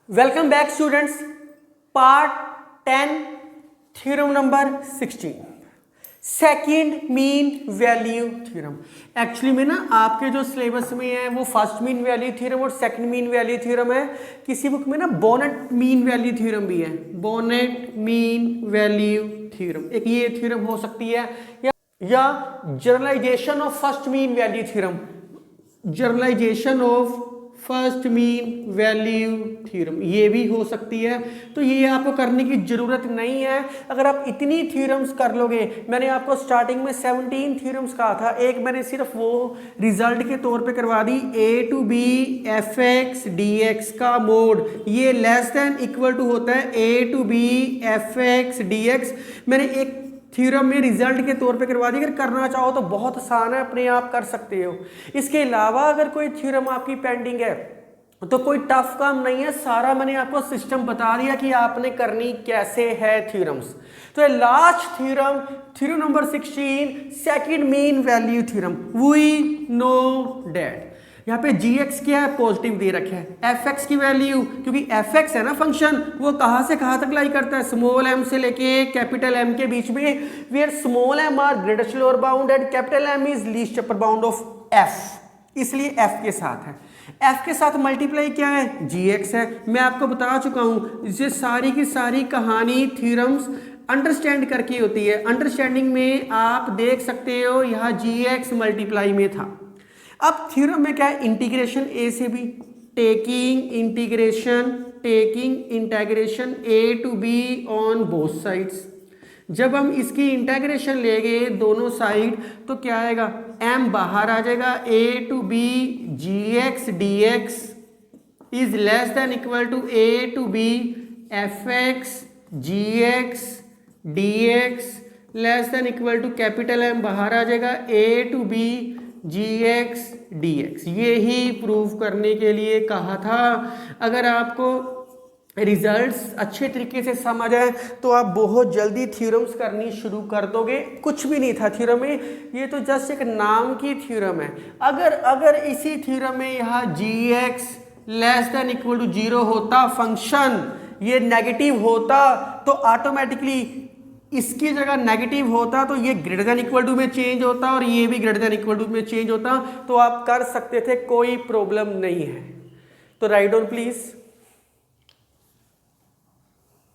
Welcome back students, part 10 theorem number 16 second mean value theorem. Actually में ना आपके जो सिलेबस में है वो फर्स्ट मीन वैल्यू थ्योरम और सेकंड मीन वैल्यू थ्योरम है। किसी बुक में ना बोनेट मीन वैल्यू थ्योरम भी है, बोनेट मीन वैल्यू थ्योरम एक ये थ्योरम हो सकती है, या generalization of first mean value theorem, generalization of first mean value theorem ये भी हो सकती है। तो ये आपको करने की जरूरत नहीं है। अगर आप इतनी थ्योरम्स कर लोगे, मैंने आपको स्टार्टिंग में 17 थ्योरम्स कहा था, एक मैंने सिर्फ वो रिजल्ट के तौर पे करवा दी, a to b fx dx का मोड ये लेस देन इक्वल टू होता है a to b fx dx। मैंने एक थ्योरम में रिजल्ट के तौर पे करवा दी। अगर करना चाहो तो बहुत आसान है, अपने आप कर सकते हो। इसके अलावा अगर कोई थ्योरम आपकी पेंडिंग है तो कोई टफ काम नहीं है, सारा मैंने आपको सिस्टम बता दिया कि आपने करनी कैसे है थ्योरम्स। तो last theorem, theorem number 16 second mean value theorem. We know that यहाँ पे gx क्या है, पॉजिटिव दे रखा है। fx की वैल्यू, क्योंकि fx है ना फंक्शन, वो कहाँ से कहाँ तक लाई करता है, स्मॉल m से लेके कैपिटल M के बीच में, where small m are greatest lower bound and capital M is least upper bound of f, इसलिए f के साथ है। f के साथ मल्टीप्लाई क्या है, gx है। मैं आपको बता चुका हूँ ये सारी की सारी कहानी थ्योरम्स अंडरस्टैंड करके होती है। अंडरस्टैंडिंग में आप देख सकते हो यहाँ gx मल्टीप्लाई में था। अब थ्योरम में क्या है, इंटीग्रेशन ए से B, taking integration A to B on both sides. जब हम इसकी इंटीग्रेशन लेंगे दोनों साइड तो क्या आएगा, m बाहर आ जाएगा, a to B gx dx is less than equal to a to B fx gx dx less than equal to capital M बाहर आ जाएगा, a to B gx dx। ये ही प्रूव करने के लिए कहा था। अगर आपको रिजल्ट्स अच्छे तरीके से समझ आए तो आप बहुत जल्दी थ्योरम्स करनी शुरू कर दोगे। कुछ भी नहीं था थ्योरम में, ये तो जस्ट एक नाम की थ्योरम है। अगर इसी थ्योरम में यहाँ gx less than equal to 0 होता, फंक्शन ये नेगेटिव होता, तो ऑटोमेटिकली इसकी जगह नेगेटिव होता तो ये ग्रेटर देन इक्वल टू में चेंज होता और ये भी ग्रेटर देन इक्वल टू में चेंज होता, तो आप कर सकते थे, कोई प्रॉब्लम नहीं है। तो राइट डाउन प्लीज।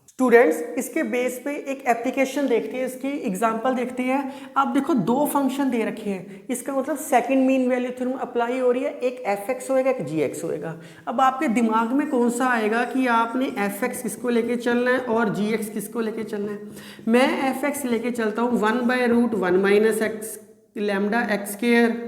स्टूडेंट्स, इसके बेस पे एक एप्लीकेशन देखते हैं, इसकी एग्जांपल देखते हैं। आप देखो दो फंक्शन दे रखे हैं, इसका मतलब second mean value theorem apply हो रही है। एक fx होएगा, एक gx होएगा। अब आपके दिमाग में कौन सा आएगा कि आपने fx किसको लेके चलना है और gx किसको लेके चलना है। मैं fx लेके चलता हूँ 1/√1 minus x lambda x square,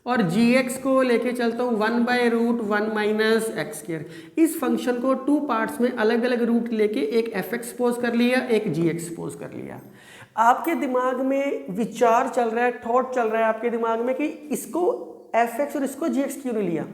और gx को लेके चलता हूँ 1/√1 माइनस एक्स स्क्वायर। इस फंक्शन को टू पार्ट्स में अलग अलग रूट लेके एक fx सपोज कर लिया, एक gx सपोज कर लिया। आपके दिमाग में विचार चल रहा है, थॉट चल रहा है आपके दिमाग में कि इसको fx और इसको gx क्यों नहीं लिया।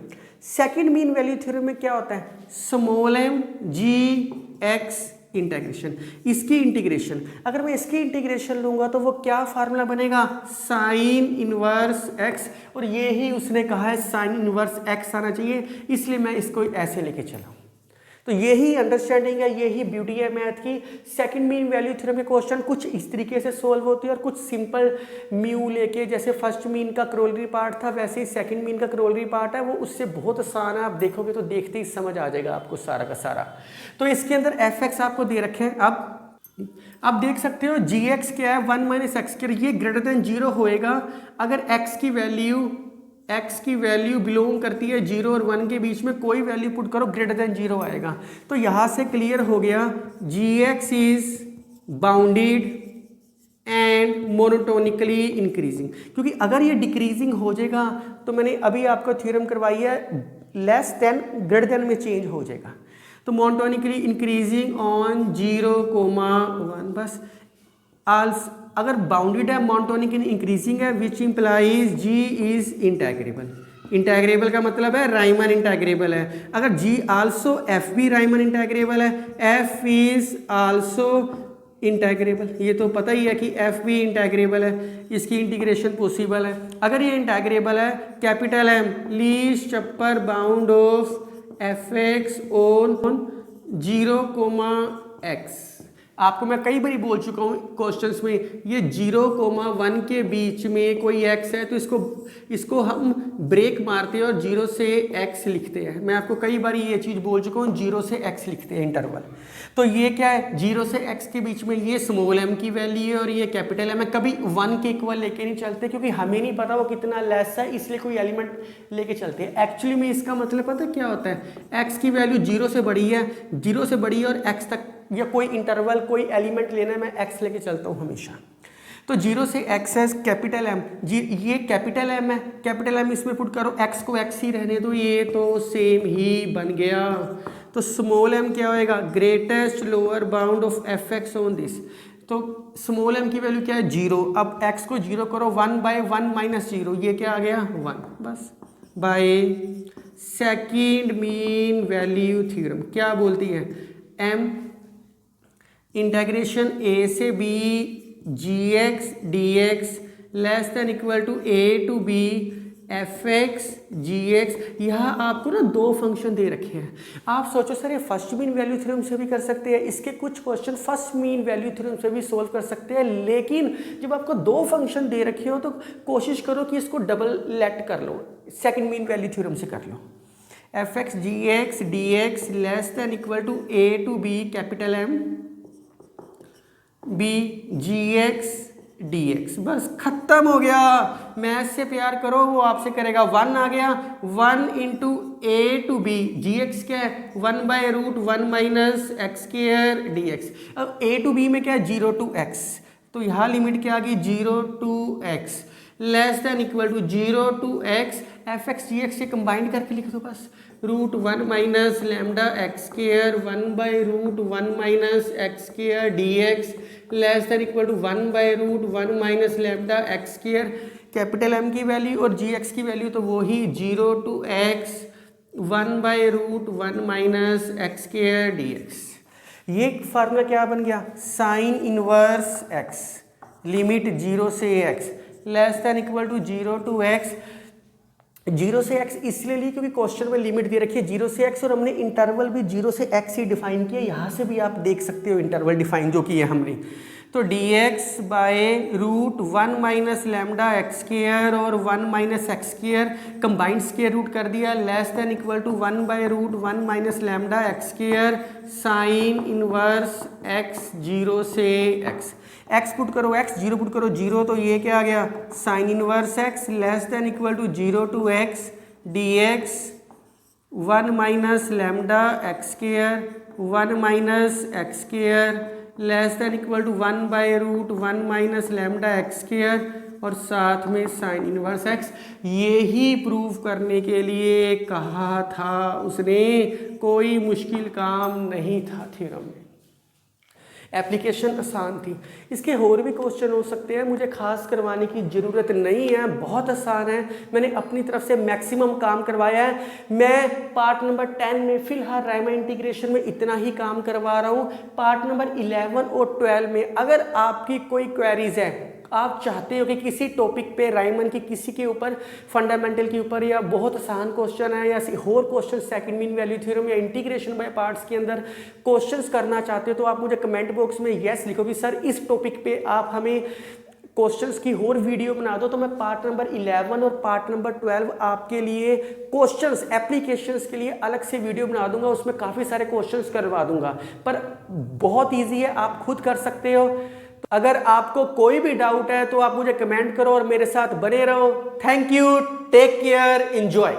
सेकंड मीन वैल्यू थ्योरम में क्या होता है, स्मॉल m gx इंटीग्रेशन, इसकी इंटीग्रेशन। अगर मैं इसकी इंटीग्रेशन लूंगा तो वो क्या फार्मूला बनेगा, साइन इनवर्स x, और ये ही उसने कहा है साइन इनवर्स x आना चाहिए, इसलिए मैं इसको ऐसे लेके चला। तो यही अंडरस्टैंडिंग है, यही ब्यूटी है मैथ की। सेकंड मीन वैल्यू थ्योरम के क्वेश्चन कुछ इस तरीके से सोल्व होती है और कुछ सिंपल म्यू लेके, जैसे फर्स्ट मीन का करोलरी पार्ट था वैसे ही सेकंड मीन का करोलरी पार्ट है, वो उससे बहुत आसान है। आप देखोगे तो देखते ही समझ आ जाएगा आपको सारा का सारा। तो इसके अंदर fx आपको दे रखे हैं। अब आप देख सकते हो gx क्या है, 1 माइनस एक्स स्क्वायर, ये ग्रेटर देन 0 होएगा अगर x की वैल्यू बिलोंग करती है 0 और 1 के बीच में, कोई वैल्यू पुट करो ग्रेटर देन 0 आएगा। तो यहाँ से क्लियर हो गया gx is bounded and monotonically increasing, क्योंकि अगर ये डिक्रीजिंग हो जाएगा तो मैंने अभी आपको थ्योरम करवाई है लेस देन ग्रेटर देन में चेंज हो जाएगा। तो मोनोटोनिकली इंक्रीजिंग ऑन 0,1 बस। आल्स अगर बाउंडेड है, मोनोटोनिक इंक्रीजिंग है, which implies g is integrable. Integrable का मतलब है राइमन इंटेग्रेबल है। अगर g आल्सो f भी राइमन इंटेग्रेबल है, f इज आल्सो इंटेग्रेबल, ये तो पता ही है कि f भी इंटेग्रेबल है, इसकी इंटीग्रेशन पॉसिबल है। अगर ये इंटेग्रेबल है, capital M least upper bound of fx on 0,x। आपको मैं कई बार बोल चुका हूँ क्वेश्चंस में, ये 0,1 के बीच में कोई x है तो इसको हम ब्रेक मारते हैं और 0 से x लिखते हैं। मैं आपको कई बार ये चीज़ बोल चुका हूँ, 0 से x लिखते हैं इंटरवल। तो ये क्या है, 0 से x के बीच में ये स्मॉल m की वैल्यू है और ये कैपिटल M है। कभी 1 के इक्वल लेके नहीं चलते क्योंकि हमें नहीं पता वो कितना लेस है, इसलिए कोई एलिमेंट लेके चलते हैं। एक्चुअली में इसका मतलब पता है क्या होता है, x की वैल्यू 0 से बड़ी है, 0 से बड़ी है और x तक या कोई इंटरवल कोई एलिमेंट लेना है, मैं x लेके चलता हूँ हमेशा। तो 0 से x है कैपिटल M, ये कैपिटल M है, कैपिटल M इसमें पुट करो, x को x ही रहने दो, ये तो सेम ही बन गया। तो स्मॉल m क्या होएगा, greatest lower bound of fx on this. तो स्मॉल m की वैल्यू क्या है 0, अब x को 0 करो, 1/1 माइनस 0, ये क्या आ गया 1, बस by second mean value theorem. क्या बोलती है, m इंटीग्रेशन a से b gx dx less than equal to a to b fx gx। यहाँ आपको ना दो फंक्शन दे रखे हैं। आप सोचो सर ये फर्स्ट मीन वैल्यू थ्योरम से भी कर सकते हैं, इसके कुछ question first mean value theorem से भी सोल्व कर सकते हैं, लेकिन जब आपको दो फंक्शन दे रखे हो तो कोशिश करो कि इसको डबल लेट कर लो, सेकेंड मीन वैल्यू थ्योरम से कर लो। fx gx dx less than equal to a to b capital M b gx dx, बस खत्म हो गया। मैथ से प्यार करो वो आपसे करेगा। 1 आ गया, 1 into A to B, gx क्या है 1/√1 माइनस एक्स स्क्वायर dx। अब a टू b में क्या है 0 to x, तो यहाँ लिमिट क्या आ गई 0 to x less than equal to 0 to x। fx gx से कंबाइंड करके लिख दो बस, √1 minus lambda x square 1/√1 minus x square dx less than equal to 1/√1 minus lambda x square. Capital M की वैल्यू और gx की value तो वो ही 0 to x 1/√1 minus x square dx। ये फार्मूला क्या बन गया, साइन इनवर्स x लिमिट 0 से x less than equal to 0 to x। 0 से x इसलिए ली क्योंकि क्वेश्चन में लिमिट दे रखी है 0 से x और हमने इंटरवल भी 0 से x ही डिफाइन किया। यहाँ से भी आप देख सकते हो इंटरवल डिफाइन जो किया हमने। तो dx √1 minus lambda x square और 1 minus x square combined square root कर दिया less than equal to 1/√1 minus lambda x square sine inverse x 0 से x। x पुट करो x, 0 पुट करो 0, तो ये क्या आ गया sine inverse x less than equal to 0 to x dx 1 minus lambda x square 1 minus x square less than equal to 1/√1 minus lambda x square और साथ में साइन इनवर्स x। ये ही प्रूव करने के लिए कहा था उसने, कोई मुश्किल काम नहीं था थ्योरम में, एप्लीकेशन आसान थी। इसके और भी क्वेश्चन हो सकते हैं, मुझे खास करवाने की ज़रूरत नहीं है, बहुत आसान है। मैंने अपनी तरफ से मैक्सिमम काम करवाया है। मैं पार्ट नंबर 10 में फिलहाल रायमन इंटीग्रेशन में इतना ही काम करवा रहा हूँ। पार्ट नंबर 11 और 12 में अगर आपकी कोई क्वेरीज है, आप चाहते हो कि किसी टॉपिक पे रायमन की किसी के ऊपर फंडामेंटल के ऊपर या बहुत आसान क्वेश्चन है या और question second mean value theorem या इंटीग्रेशन बाय पार्ट्स के अंदर क्वेश्चंस करना चाहते हो, तो आप मुझे कमेंट बॉक्स में यस लिखो कि सर इस टॉपिक पे आप हमें क्वेश्चंस की और वीडियो बना दो। तो मैं पार्ट नंबर 11 और पार्ट नंबर 12 आपके लिए क्वेश्चंस एप्लीकेशंस के लिए अलग से वीडियो बना दूंगा, उसमें काफ़ी सारे क्वेश्चंस करवा दूंगा, पर बहुत ईजी है, आप खुद कर सकते हो। अगर आपको कोई भी डाउट है तो आप मुझे कमेंट करो और मेरे साथ बने रहो। Thank you, take care, enjoy.